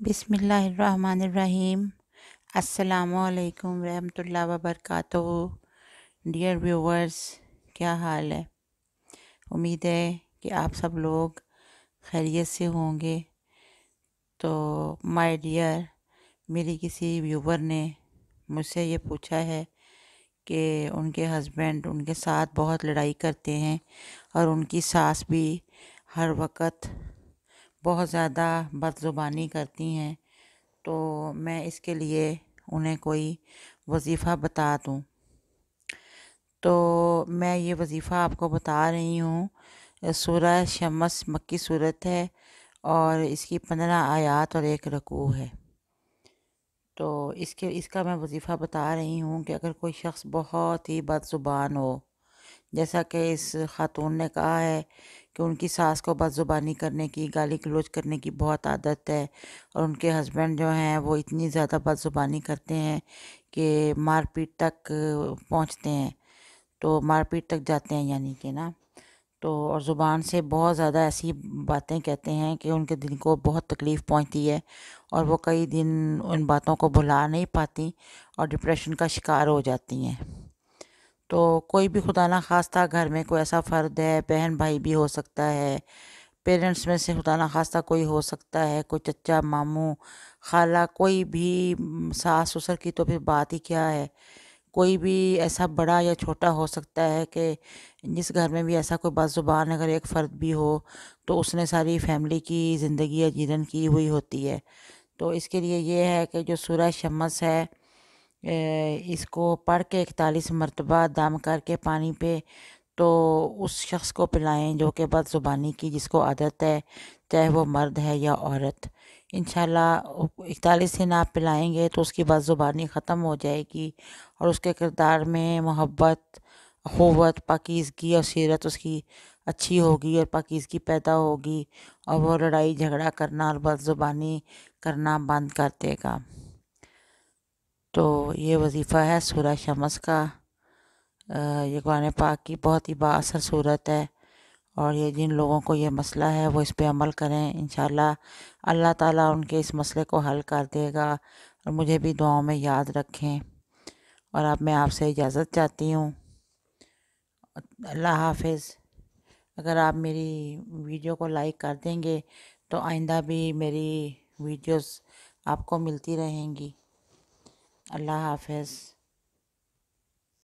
बिस्मिल्लाहिर्रहमानिर्रहीम। अस्सलामुअलैकुम रहमतुल्लाहि व बरकातहू। डियर व्यूवर्स, क्या हाल है? उम्मीद है कि आप सब लोग खैरियत से होंगे। तो माय डियर, मेरी किसी व्यूवर ने मुझसे ये पूछा है कि उनके हस्बैंड उनके साथ बहुत लड़ाई करते हैं और उनकी सास भी हर वक्त बहुत ज़्यादा बदज़ुबानी करती हैं, तो मैं इसके लिए उन्हें कोई वजीफ़ा बता दूं। तो मैं ये वजीफ़ा आपको बता रही हूँ। सूरह शम्स मक्की सूरत है और इसकी 15 आयत और 1 रकू है। तो इसका मैं वजीफ़ा बता रही हूँ कि अगर कोई शख्स बहुत ही बदज़ुबान हो, जैसा कि इस खातून ने कहा है कि उनकी सास को बदज़ुबानी करने की, गाली गलौज करने की बहुत आदत है और उनके हस्बैंड जो हैं वो इतनी ज़्यादा बदज़ुबानी करते हैं कि मारपीट तक पहुंचते हैं, तो मारपीट तक जाते हैं यानी कि ना। तो और ज़ुबान से बहुत ज़्यादा ऐसी बातें कहते हैं कि उनके दिल को बहुत तकलीफ़ पहुंचती है और वो कई दिन उन बातों को भुला नहीं पाती और डिप्रेशन का शिकार हो जाती हैं। तो कोई भी खुदा ना खास्ता घर में कोई ऐसा फ़र्द है, बहन भाई भी हो सकता है, पेरेंट्स में से खुदा ना खास्ता कोई हो सकता है, कोई चचा मामू खाला, कोई भी सास ससुर की तो फिर बात ही क्या है। कोई भी ऐसा बड़ा या छोटा हो सकता है कि जिस घर में भी ऐसा कोई बदज़ुबान अगर एक फ़र्द भी हो तो उसने सारी फैमिली की ज़िंदगी या जीवन की हुई होती है। तो इसके लिए ये है कि जो सूरह शम्स है, इसको पढ़ के 41 मरतबा दम करके पानी पे तो उस शख्स को पिलाएं जो कि बदज़ुबानी की जिसको आदत है, चाहे वो मर्द है या औरत। इंशाल्लाह 41 दिन आप पिलाएंगे तो उसकी बदज़ुबानी ख़त्म हो जाएगी और उसके किरदार में मोहब्बत, अख़ुवत, पाकीज़गी और सीरत उसकी अच्छी होगी और पाकीज़गी पैदा होगी और वो लड़ाई झगड़ा करना और बदज़ुबानी करना बंद कर देगा। तो ये वजीफ़ा है सूरह शम्स का। ये कुरान पाक की बहुत ही बाअसर सूरत है और ये जिन लोगों को ये मसला है वो इस पे अमल करें, इंशाल्लाह अल्लाह ताला उनके इस मसले को हल कर देगा। और मुझे भी दुआओं में याद रखें। और अब मैं आपसे इजाज़त चाहती हूँ। अल्लाह हाफिज़। अगर आप मेरी वीडियो को लाइक कर देंगे तो आइंदा भी मेरी वीडियोस आपको मिलती रहेंगी। अल्लाह हाफिज़।